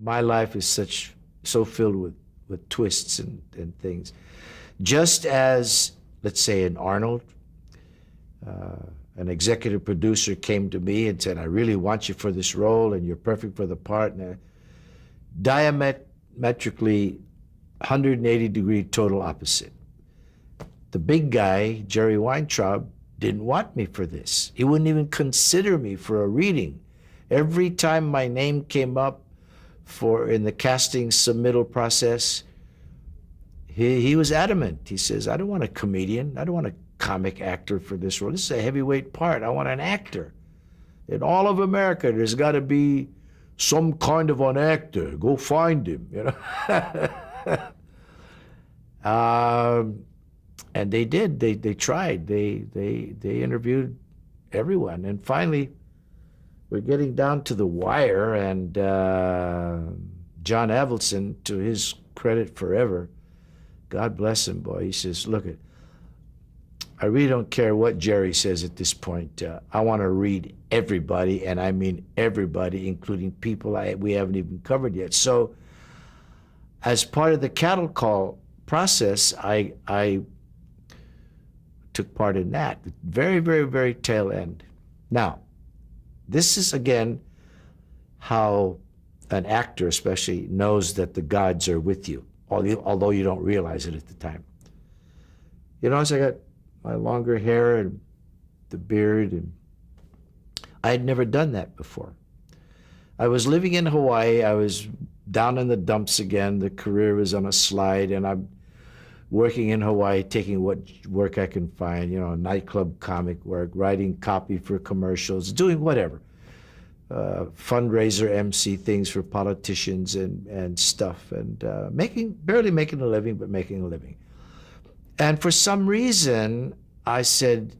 my life is so filled with twists and things. Just as, let's say, in Arnold, an executive producer came to me and said, I really want you for this role and you're perfect for the part. And diametrically 180-degree total opposite. The big guy, Jerry Weintraub, didn't want me for this. He wouldn't even consider me for a reading. Every time my name came up in the casting submittal process, he was adamant. He says, I don't want a comedian. I don't want a comic actor for this role. This is a heavyweight part. I want an actor. In all of America, there's got to be some kind of an actor. Go find him, you know. And they did. They tried. They interviewed everyone. And finally, we're getting down to the wire, and John Avildsen, to his credit forever, God bless him, boy, he says, look, I really don't care what Jerry says at this point. I want to read everybody, and I mean everybody, including people we haven't even covered yet. So as part of the cattle call process, I took part in that. Very, very, very tail end. Now, this is, again, how an actor especially knows that the gods are with you, although you don't realize it at the time. You notice I got my longer hair and the beard, and I had never done that before. I was living in Hawaii. I was down in the dumps again. The career was on a slide, and I'm working in Hawaii, taking what work I can find, you know, nightclub comic work, writing copy for commercials, doing whatever. Fundraiser MC things for politicians and stuff, and barely making a living, but making a living. And for some reason, I said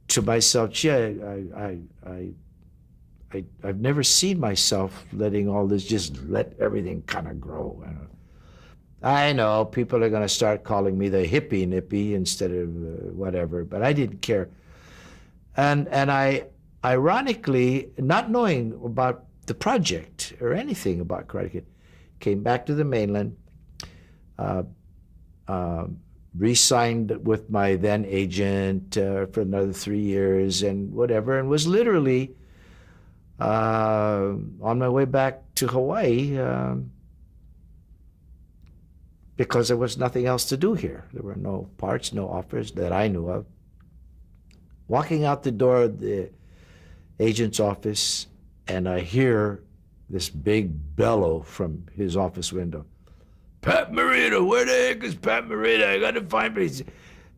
to myself, gee, I've never seen myself letting all this, just let everything kind of grow. I know people are going to start calling me the hippie nippy instead of whatever, but I didn't care. And I, ironically, not knowing about the project or anything about Karate Kid, came back to the mainland, re-signed with my then agent for another 3 years and whatever, and was literally on my way back to Hawaii because there was nothing else to do here. There were no parts, no offers that I knew of. Walking out the door of the agent's office, and I hear this big bellow from his office window. Pat Morita, where the heck is Pat Morita? I got to find him.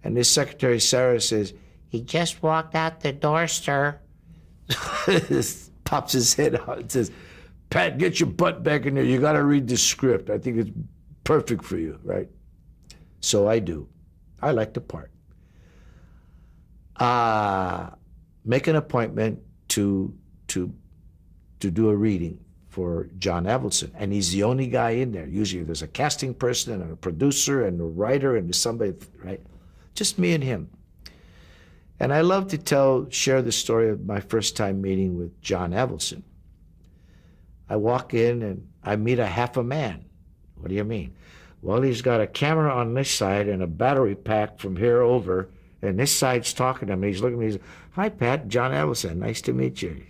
And his secretary, Sarah, says, he just walked out the door, sir. Pops his head out and says, Pat, get your butt back in there. You got to read the script. I think it's perfect for you, right? So I do. I like the part. Make an appointment to do a reading for John Avildsen, and he's the only guy in there. Usually there's a casting person and a producer and a writer and somebody, right? Just me and him. And I love to share the story of my first time meeting with John Avildsen. I walk in and I meet a half a man. What do you mean? Well, he's got a camera on this side and a battery pack from here over, and this side's talking to him. He's looking at me. He's, hi, Pat, John Avildsen. Nice to meet you.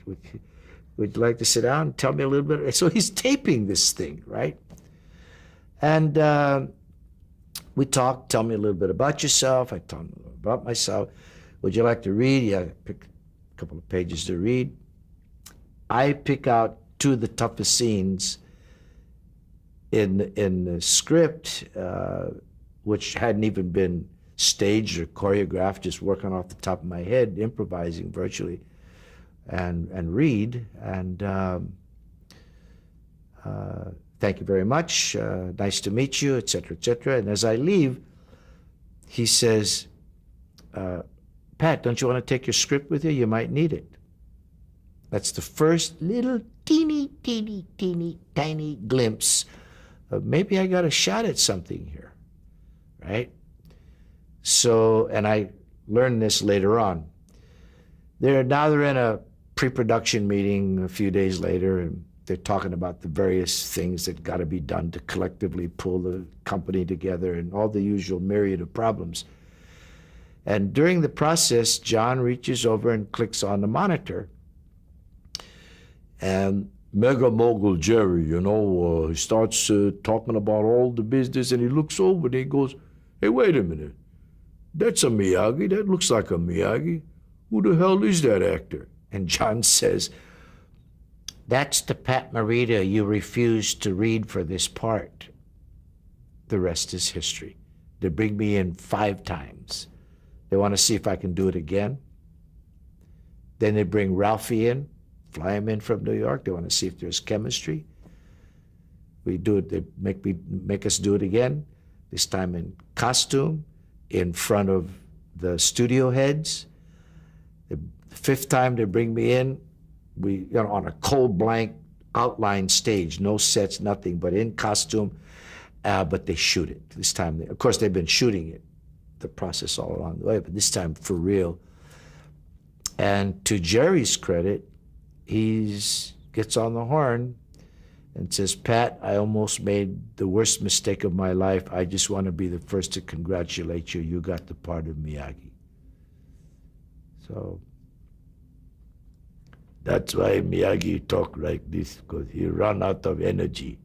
Would you like to sit down and tell me a little bit? So he's taping this thing, right? And we talk, tell me a little bit about yourself. I tell him about myself. Would you like to read? Yeah, pick a couple of pages to read. I pick out two of the toughest scenes in the script, which hadn't even been staged or choreographed, just working off the top of my head, improvising virtually, and read. And thank you very much. Nice to meet you, et cetera, et cetera. And as I leave, he says, Pat, don't you want to take your script with you? You might need it. That's the first little teeny, teeny, teeny, tiny glimpse of maybe I got a shot at something here, right? So, and I learned this later on. Now they're in a pre-production meeting a few days later, and they're talking about the various things that got to be done to collectively pull the company together and all the usual myriad of problems. And during the process, John reaches over and clicks on the monitor. And Mega Mogul Jerry, he starts talking about all the business, and he looks over and he goes, "Hey, wait a minute. That's a Miyagi. That looks like a Miyagi. Who the hell is that actor?" And John says, "That's the Pat Morita you refused to read for this part." The rest is history. They bring me in 5 times. They want to see if I can do it again. Then they bring Ralphie in, fly him in from New York. They want to see if there's chemistry. We do it. They make us do it again. This time in costume, in front of the studio heads. The 5th time they bring me in, we on a cold blank outline stage, no sets, nothing, but in costume. But they shoot it this time. Of course, they've been shooting it, the process all along the way, but this time for real. And to Jerry's credit, he gets on the horn and says, "Pat, I almost made the worst mistake of my life. I just want to be the first to congratulate you. You got the part of Miyagi." So that's why Miyagi talk like this, because he ran out of energy.